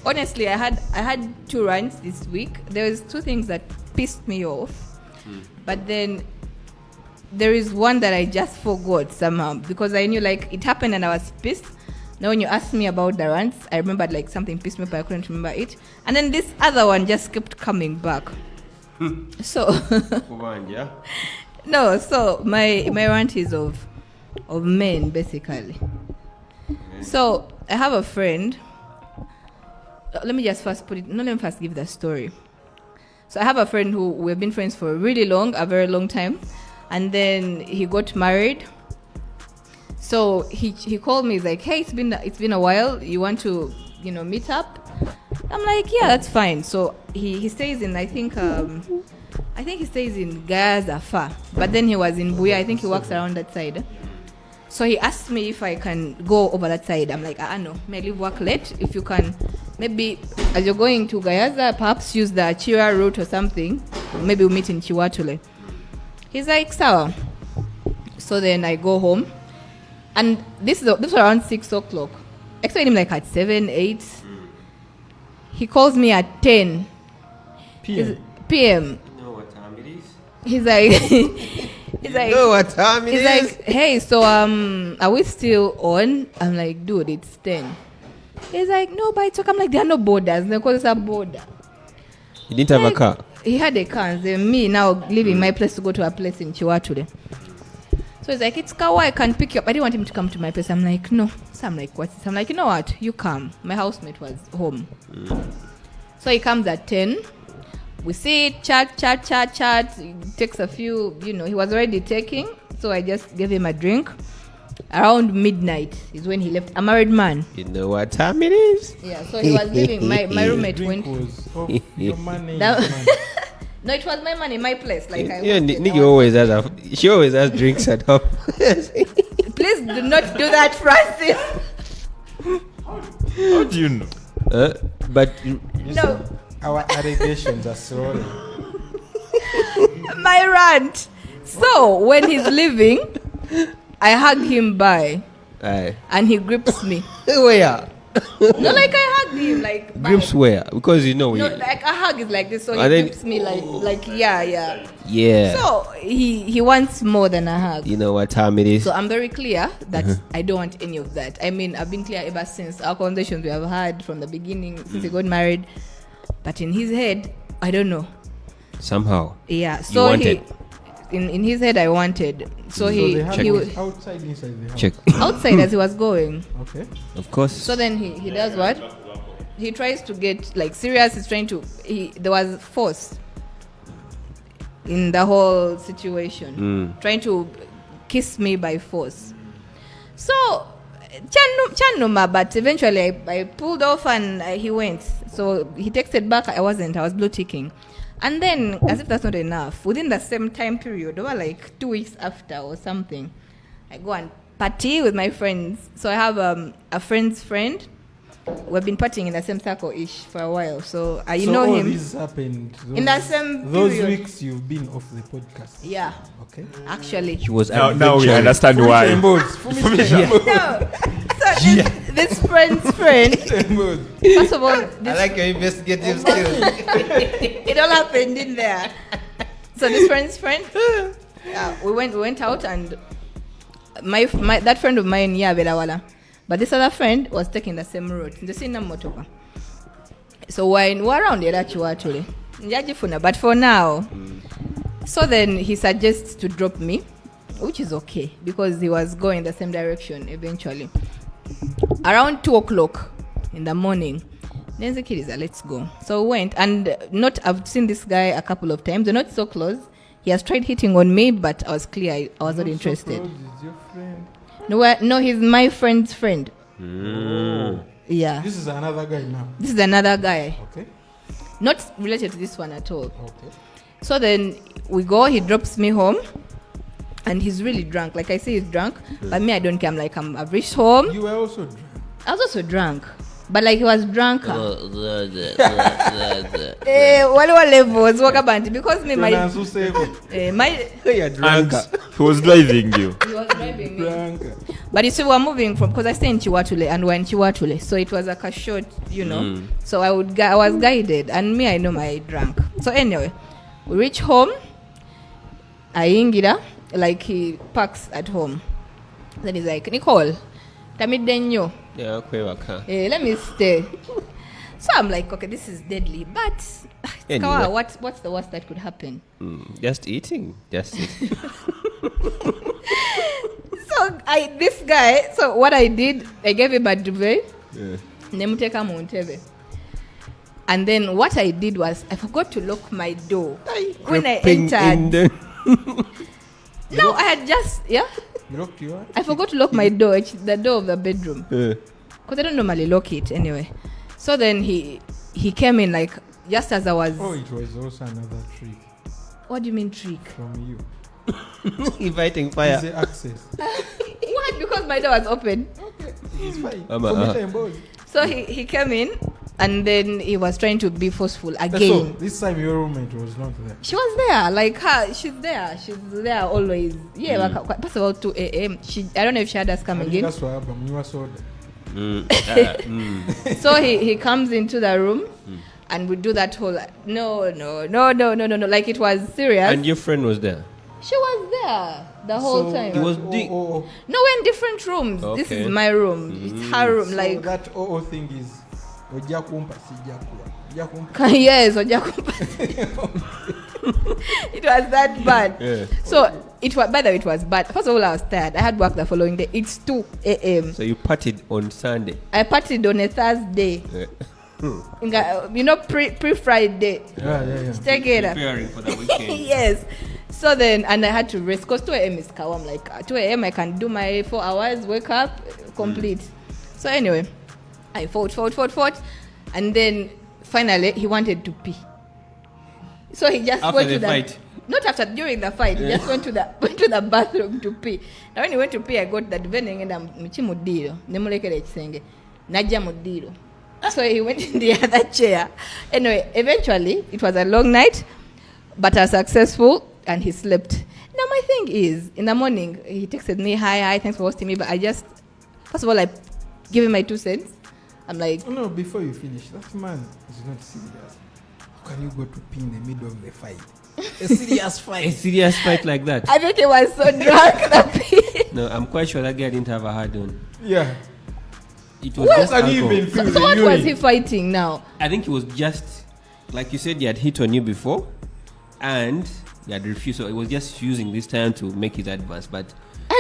honestly, I had 2 rants this week. There was 2 things that pissed me off, but then there is one that I just forgot somehow because I knew like it happened and I was pissed. Now when you asked me about the rants, I remembered like something pissed me off, but I couldn't remember it. And then this other one just kept coming back. So no, so my rant is of men basically. So I have a friend. Let me just first let me first give the story. So I have a friend who we've been friends for a very long time, and then he got married. So he called me. He's like, "Hey, it's been a while. You want to meet up?" I'm like, "Yeah, that's fine." So he stays in I think he stays in Gaza far, but then he was in Buya. I think he works around that side. So he asked me if I can go over that side. I'm like, no, may I leave work late? If you can, maybe as you're going to Gayaza, perhaps use the Chira route or something. Maybe we'll meet in Chiwatule. He's like, sawa. So then I go home. And this was around 6 o'clock. I expected him like at 7, 8. He calls me at 10 p.m. You know what time it is? He's like, you know what time it is? He's like, hey, so are we still on? I'm like, dude, it's 10. He's like, no, but it's okay. I'm like, there are no borders. No, because it's a border. He didn't have a car. He had a car. And then me now leaving my place to go to a place in Chiwatule. So he's like, it's Kawa, I can pick you up. I didn't want him to come to my place. I'm like, no. So I'm like, what's this? I'm like, you know what? You come. My housemate was home. So he comes at 10. We sit, chat. It takes a few, he was already taking. So I just gave him a drink. Around midnight is when he left. A married man. You know what time it is? Yeah, so he was leaving. My roommate went. Was of your money. No, it was my money, my place. Like Nicky always has drinks at home. Please do not do that, Francis. How do you know? But No. Our allegations are sorry. My rant. So when he's leaving, I hug him by, and he grips me. Where? No, like I hug him, like Grips where? Because No, like a hug is like this, so he grips me like yeah. So he wants more than a hug. You know what time it is? So I'm very clear that I don't want any of that. I mean, I've been clear ever since our conversations we have had from the beginning since he got married. But in his head, I don't know. Somehow. Yeah. So in his head, I wanted. So he was outside, inside the house. Check. Outside as he was going. Okay. Of course. So then he does what? He tries to get like serious. He's trying to. There was force in the whole situation, trying to kiss me by force. So Chanuma, but eventually I pulled off and he went. So he texted back. I was blue ticking. And then, as if that's not enough, within the same time period, over like 2 weeks after or something, I go and party with my friends. So I have a friend's friend. We've been partying in the same circle-ish for a while. So I know all him. This happened In the same those period. weeks you've been off the podcast. Yeah. Okay. Actually. She was Now we understand why. No. So this friend's friend. First of all, I like your investigative skills. it all happened in there. So this friend's friend, we went out and my that friend of mine, Belawala, but this other friend was taking the same route. The same motoka. So we're around the actually, but for now. So then he suggests to drop me, which is okay because he was going the same direction eventually. Around 2 o'clock in the morning, then the kid is let's go. So we went, and I've seen this guy a couple of times. They're not so close. He has tried hitting on me, but I was clear I was not interested. So close, is your friend? No, he's my friend's friend. Yeah. This is another guy now. This is another guy. Okay. Not related to this one at all. Okay. So then we go, he drops me home, and he's really drunk. Like I say, he's drunk, but me, I don't care. I've reached home. You were also drunk. I was also drunk, but like he was drunker. Wale levels, wakabanti, because me, my You're drunk. He was driving you. he was driving me. Drunk. But you see, we're moving from, because I stay in Chiwatule and we're in Chiwatule, so it was like a short, So I was guided, and me, I know my drunk. So anyway, we reach home. Ayingira, like he parks at home. Then he's like, Nicole, tamidenyo. Yeah, Let me stay. So I'm like, okay, this is deadly, but Anyway. what's the worst that could happen? Just eating. Just So what I did, I gave him a duvet. Yeah. Nemuteka Montebe. And then what I did was I forgot to lock my door when I entered. No, I had just You locked your I forgot to lock my door, the door of the bedroom, because I don't normally lock it anyway. So then he came in like just as I was. Oh, it was also another trick What do you mean trick? from you. Inviting fire. Easy access. What? Because my door was open. Okay, it's fine. Uh-huh. So he came in and then he was trying to be forceful So again. this time your roommate was not there. She was there, like her. She's there always. Yeah, like, past about 2 a.m. I don't know if she had us coming in. That's what happened. You were soda. So he comes into the room and we do that whole no, like it was serious. And your friend was there. She was there the whole time. It was oh. No, we're in different rooms. This Okay. is my room. It's her room. So Like that thing is ojja kumpa sijja kuwa. Ojja kumpa. yes, it was that bad. Yeah. So it was, by the way, it was bad. First of all, I was tired. I had work the following day. It's 2 a.m. So you partied on Sunday. I partied on a Thursday. Pre-Friday. Yeah. Take it up. Preparing for the weekend. Yes. So then, and I had to rest because 2 a.m. is cow. I'm like, 2 a.m. I can do my 4 hours, wake up, complete. So anyway, I fought. And then finally, he wanted to pee. So he just After went the to the fight? Not after, during the fight. He just went to the bathroom to pee. Now when he went to pee, I got that vening and I'm mudiro. Nemulekere chisenge. Naja mudiro. So he went in the other chair. Anyway, eventually, it was a long night, but successful, and he slept. Now, my thing is, in the morning, he texted me, hi, thanks for hosting me, but I just, first of all, I give him my 2 cents. I'm like... Oh, no, before you finish, that man is not serious. How can you go to pee in the middle of the fight? A serious fight. A serious fight like that. I think he was so drunk that pee. No, I'm quite sure that guy didn't have a hard on. Yeah. It was What? just Can you alcohol. even feel So the what urine? was he fighting now? I think it was just, like you said, he had hit on you before, and he had refused. So it was just using this time to make his advance, but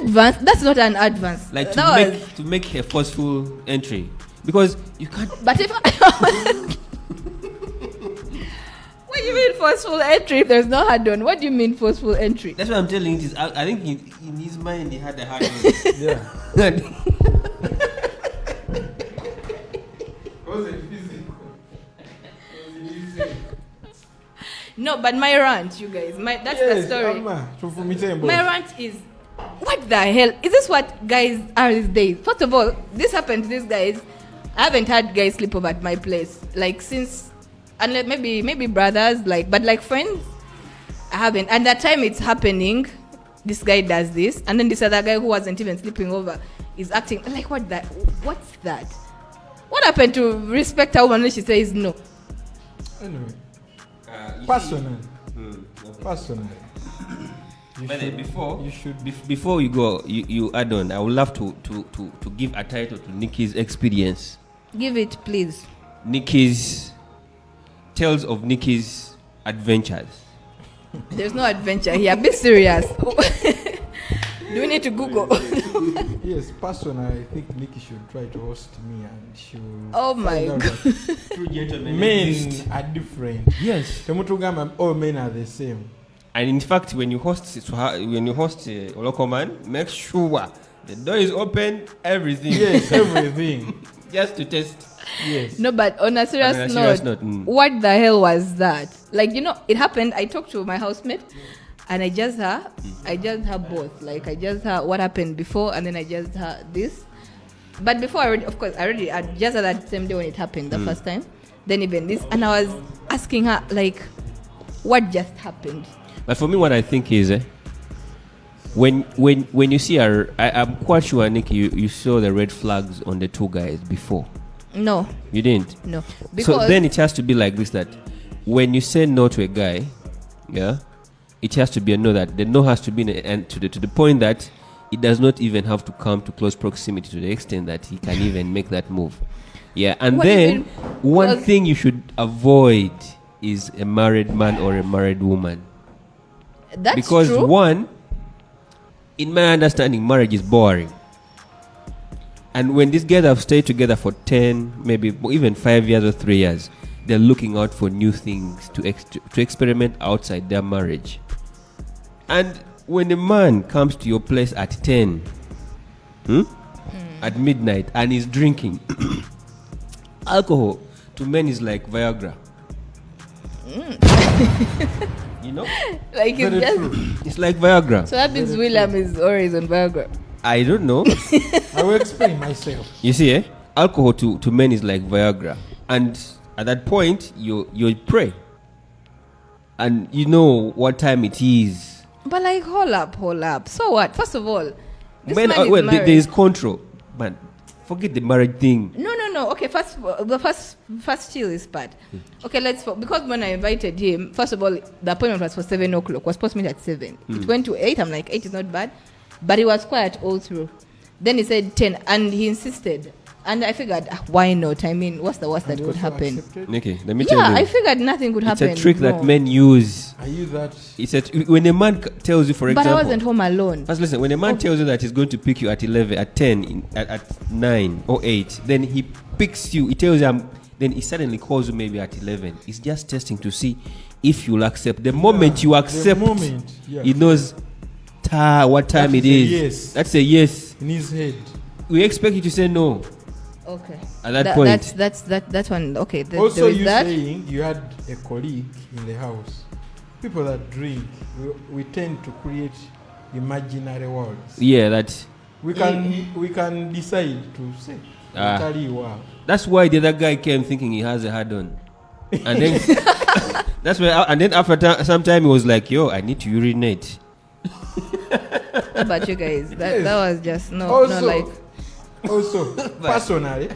Advance? That's not an advance. like That to make a forceful entry, because you can't. But if... What do you mean forceful entry if there's no hard on? What do you mean forceful entry? That's what I'm telling you. It is, I think in his mind he had a hard on. Yeah. No, but my rant, you guys. That's the story. My rant is, what the hell? Is this what guys are these days? First of all, this happened to these guys. I haven't had guys sleep over at my place. Like since, unless maybe brothers, like, but like friends, I haven't. And that time it's happening, this guy does this. And then this other guy who wasn't even sleeping over is acting like, what's that? What happened to respect a woman when she says no? Anyway. Personal. But then You should. before you go, you add on. I would love to give a title to Nicky's experience. Give it, please. Nicky's tales of Nicky's adventures. There's no adventure here. Be serious. Do we need to Google? Yes, personally, I think Nicky should try to host me and she will. Oh my find out God. that True gentlemen. men are different. Yes. Temutugamba, all men are the same. And in fact, when you host a local man, make sure the door is open. Everything. Yes, everything. Just to test. Yes. No, but on a serious note, what the hell was that? Like, it happened. I talked to my housemate, and I just heard both. Like, I just heard what happened before, and then I just heard this. But before, I just heard that same day when it happened the first time. Then even this, and I was asking her, like, what just happened? But for me, what I think is, when you see I'm quite sure, Nicky, you saw the red flags on the two guys before. No. You didn't? No. So then it has to be like this, that when you say no to a guy, yeah, it has to be a no, that the no has to be and to the point that it does not even have to come to close proximity to the extent that he can even make that move. Yeah, and then one thing you should avoid is a married man or a married woman. That's because true. One, in my understanding, marriage is boring. And when these guys have stayed together for 10, maybe even 5 years or 3 years, they're looking out for new things to experiment outside their marriage. And when a man comes to your place at 10, at midnight, and is drinking, alcohol to men is like Viagra. You know? Like it's just... It's like Viagra. So that means William is always on Viagra. I don't know. I will explain myself. You see, alcohol to men is like Viagra. And at that point, you pray. And you know what time it is. But like, hold up. So what? First of all, this Men, man is married. there is control. Man, forget the marriage thing. No. Okay, the first chill is part. Okay, because when I invited him, first of all, the appointment was for 7 o'clock. Was supposed to meet at 7. It went to 8. I'm like, 8 is not bad. But he was quiet all through. Then he said 10, and he insisted. And I figured, why not? I mean, what's the worst that could happen? Nicky, let me tell you. Yeah, I figured nothing could happen. It's a trick that men use. I use that. When a man tells you, for example. But I wasn't home alone. First, listen. When a man tells you that he's going to pick you at 11, at 10, at 9 or 8, then he picks you. He tells you, then he suddenly calls you maybe at 11. He's just testing to see if you'll accept. The moment you accept, he knows what time it is. Yes. That's a yes. In his head. We expect you to say no. Okay. At that point. That's one. Okay. Also, you saying you had a colleague in the house. People that drink, we tend to create imaginary worlds. Yeah, that's. We can decide to say. That's why the other guy came thinking he has a hard on, and then that's why. And then after some time he was like, "Yo, I need to urinate." How about you guys? That was just also, personally,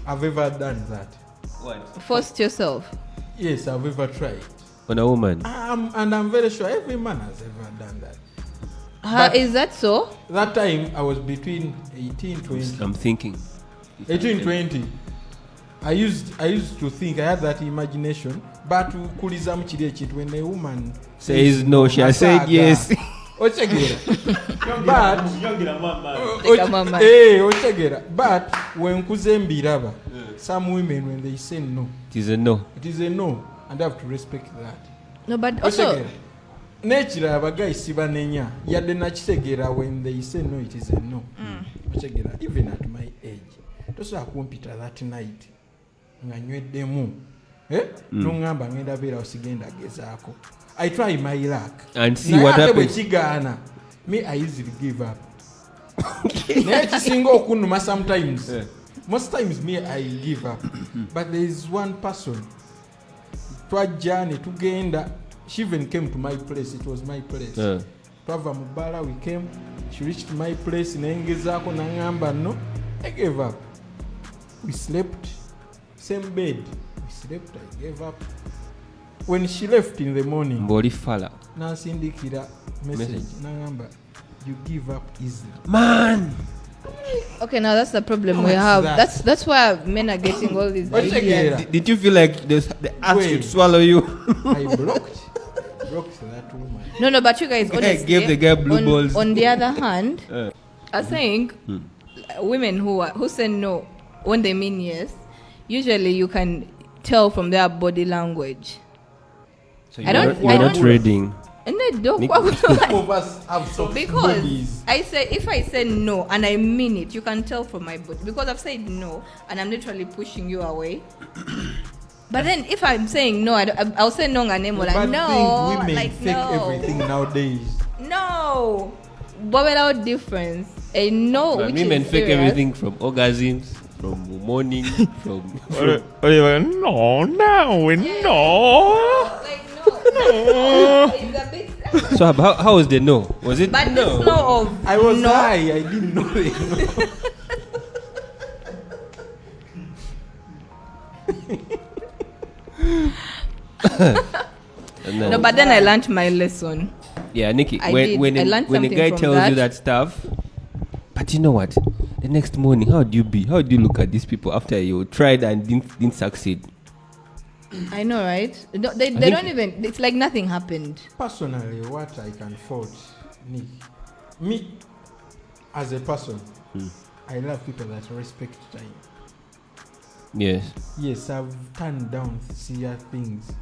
I've ever done that. What? Forced yourself. Yes, I've ever tried. On a woman. And I'm very sure every man has ever done that. Is that so? That time I was between 18 and 20. I'm thinking. 18 and 20. I used to think I had that imagination, but kuliza mchiri ekintu when a woman says no, she has said yes. Ochegera. But when kuzembiraba, some women when they say no, it is a no. It is a no, and I have to respect that. No, but also nature abagayi sibanenya yadde nakitegera when they say no, it is a no. Ochegera, even at my age, tosobola kumpita that night nga nyweddemu nongamba ngenda beera osigenda gezaako. I try my luck and see what happens. Me, I easily give up. Sometimes. Most times, me, I give up. But there is one person. She even came to my place. It was my place. We came. She reached my place. I gave up. We slept. Same bed. We slept. I gave up. When she left in the morning, Nansindikira message. Nangamba, you give up easily. Man! Okay, now that's the problem we have. That's why men are getting all these ideas. Did you feel like the earth should swallow you? I blocked that woman. No, but you guys honestly gave the guy blue balls. On the other hand, I think women who say no when they mean yes, usually you can tell from their body language. So you're not reading. And they don't. Because I say, if I say no and I mean it, you can tell from my body. Because I've said no and I'm literally pushing you away. But then if I'm saying no, I'll say no and name like no. Women like fake everything nowadays. No. What about difference? A no. But women fake everything from orgasms, from morning, from. No. No. Like no. It's a bit. So how was the no? Was it But no? it's no of I was no. high. I didn't know it. No, but then I learned my lesson. Yeah, Nicky. I When did. when I a, learned when a something guy from tells you that. that stuff, but you know what? The next morning, how do you be? How do you look at these people after you tried and didn't succeed? I know, right? They think- don't even. It's like nothing happened. Personally, what I can fault me as a person, I love people that respect time. Yes, Yes, I've turned down serious things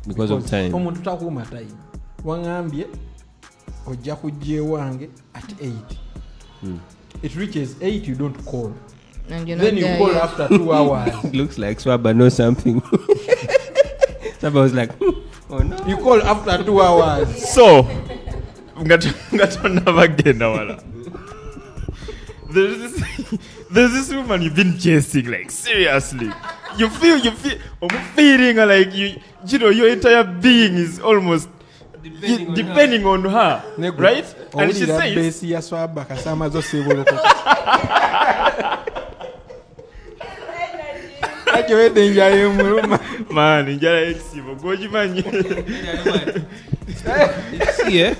because of time. omuntu takuuma time wangambye ojja kujja ewange at 8 it reaches 8 you don't call And you're not then you there call yet. after 2 hours It looks like Swaba knows something. Swaba was like, oh no. you call after 2 hours So, ngatonda bagenda wala. There's this woman you've been chasing, like seriously. You feel, I'm feeling like you know, your entire being is almost depending on her, Nego, right? And she owulira says, besi ya swaba kasamazo seboloko ajo edenja yemuluma man, njala eksibo, gojimanyi. See, eh?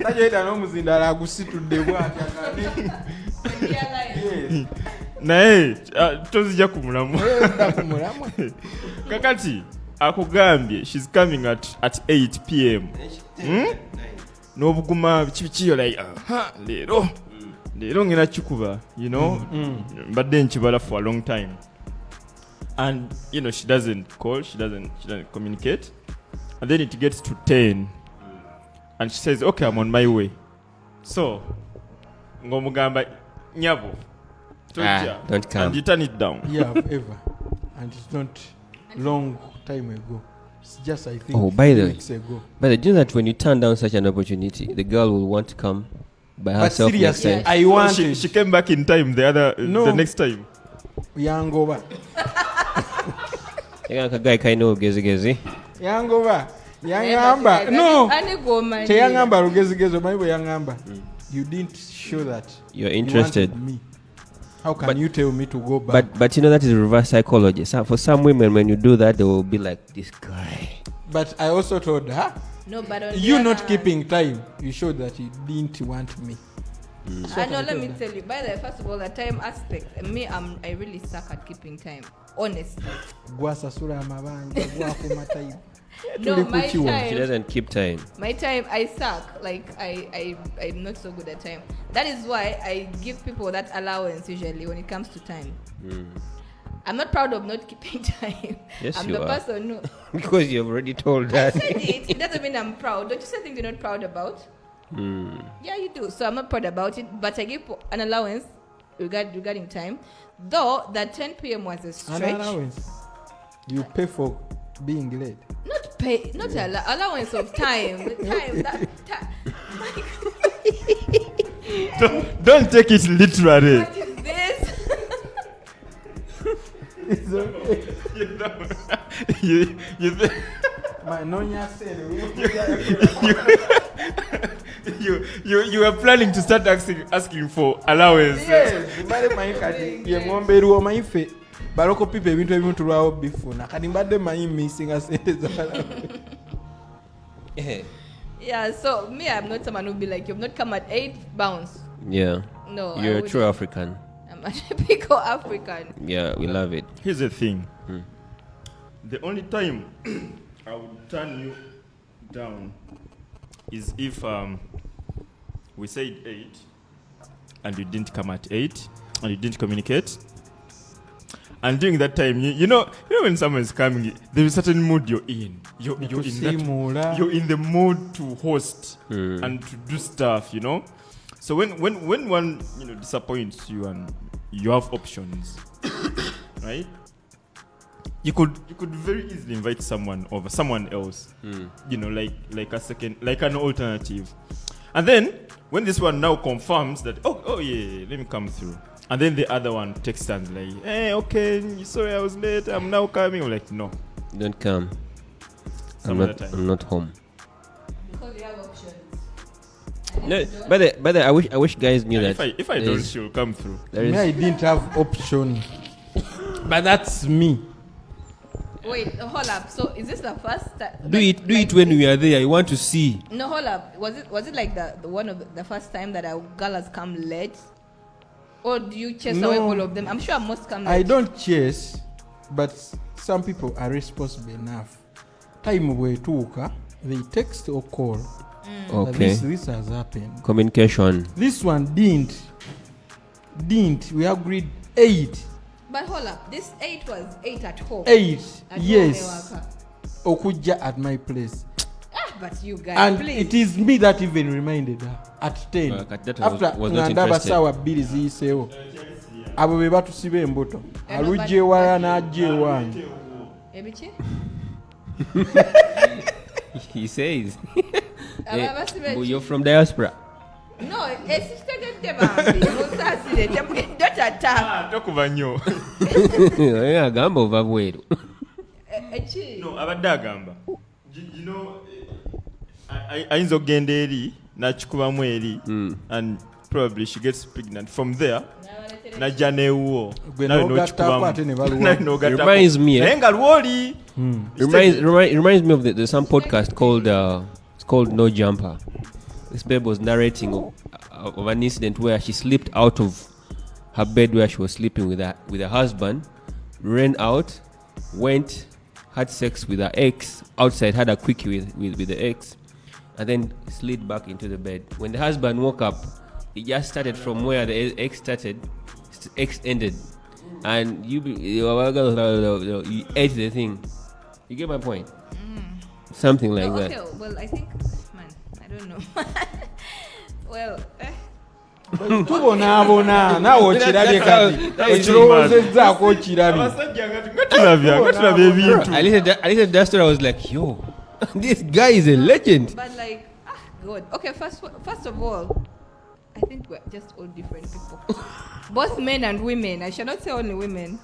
ajo eta n'omuzindala agusitudde bwatya Naye tozija kumulamu. kumulamwa Kakati akugambye she's coming at 8 p.m. N'obuguma kiyo like leero ngena kikuba, you know, mbadde nkibala for a long time. And you know she doesn't call, she doesn't communicate. And then it gets to 10 and she says, okay, I'm on my way. So ngomugamba nyabo don't come. and you turn it down. yeah ever and it's not long time ago it's just I think Oh, by the way. weeks ago But do you know that when you turn down such an opportunity, the girl will want to come by but herself next seriously time? I wanted She came back in time the next time. yangoba Guy kind of gezi. yangamba no Anigoma. teyangamba lugezigezi omanyi bwe yangamba you didn't show that You're you interested. wanted me. How can But- you tell me to go back? But you know that is reverse psychology. So for some women, when you do that, they will be like, this guy. But I also told her, No, but on you the not other keeping time, you showed that you didn't want me. I know. Let me tell you. By the way, first of all, the time aspect. I really suck at keeping time. Honestly. Gwasasula amabanja, gwakuma time. No, Tuli my kuchiwa. She time. doesn't keep time. My time, I suck. Like I'm not so good at time. That is why I give people that allowance usually when it comes to time. I'm not proud of not keeping time. Yes, I'm you the are. person who Because you've already told I that. said it. It doesn't mean I'm proud. Don't you say things you're not proud about? Yeah, you do. So I'm not proud about it, but I give an allowance regarding time. Though that 10 p.m. was a An stretch. allowance. You pay for being late. Not pay, not allowance of time. The time that Don't take it literally. what is this? It's okay. you Manonya said, you were planning to start asking for allowance. yes, mbale manyi kati ye ng'ombe eriwo manyi ffe baloko pipa ebintu ebimu tulwawo bifuna kati mbadde manyi misinga sente zala Yeah, so me, I'm not someone who'll be like, you've not come at 8, bounce. Yeah. No, I You're a wouldn't. true African. I'm a typical African. Yeah, we love it. Here's the thing. The only time I would turn you down is if we said 8 and you didn't come at 8 and you didn't communicate. And during that time, you know when someone is coming, there is a certain mood you're in. You're in that, you're in the mood to host and to do stuff, you know. So when one disappoints you and you have options, right? You could very easily invite someone over, someone else, you know, like a second, like an alternative. And then when this one now confirms that, oh yeah, let me come through. And then the other one texts and like, hey, okay, sorry I was late, I'm now coming. I'm like, Don't come. Some other time. I'm not home. Because you have options. No, but I wish guys knew that. If I don't, she'll come through. Me, I didn't have option. But that's me. Wait, hold up. So is this the first time? Do it when we are there. I want to see. No, hold up. Was it like the one of the first time that a girl has come late? Or do you chase away all of them? I'm sure most come late. I don't chase, but some people are responsible enough. Time we talk, they text or call. Okay. This has happened. Communication. This one didn't. We agreed 8. But hold up. This 8 was 8 at home. 8. At Yes. home, Okuja at my place. but you guys, And please. it is me that even reminded her at 10. That After was not ngandaba interested. sawa 2 ziyiseewo. Abo be batusiba embuto. Alujja ewala n'ajja ewange. Ebichi? He says. Ababasibe- You're from diaspora. No, esisitegedde bambi. Musasire temugedde tata. Tokuba nnyo. Agamba ova bweru. Eki. No, abadde agamba. You know, ayinza okugenda eri n'akikubamu eri and probably she gets pregnant. From there, najja n'ewuwo. Gwe n'ogattako ate ne baluwa. Reminds me, naye nga lwoli. reminds me of there's some podcast called it's called No Jumper. This babe was narrating of an incident where she slipped out of her bed where she was sleeping with her husband, ran out, went, had sex with her ex outside, had a quickie with the ex, and then slid back into the bed. When the husband woke up, he just started from where the ex started, ex ended, and you ate the thing. You get my point? Something like that. Okay, well, I think, man, I don't know. Well, tubonaabona naawe okirabye kati okirowoozezzaako okirabye. Abasajja nga tulabye ebintu. At least that story I was like, yo, this guy is a legend. but like, God. Okay, first of all, I think we're just all different people. Both men and women. I shall not say only women.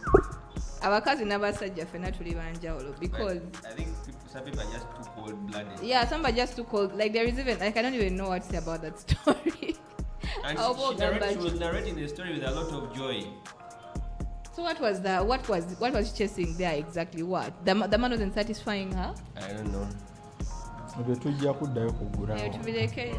Abakazi n'abasajja ffenna tuli banjawulo because I think some people are just too cold-blooded. yeah, some are just too cold. Like there is even, like, I don't even know what to say about that story. And How she about was narrating the story with a lot of joy. So what was that? What was she chasing there exactly? What the man wasn't satisfying her? I don't know. Ebyo tujja kuddayo kugulawo. Tubireke.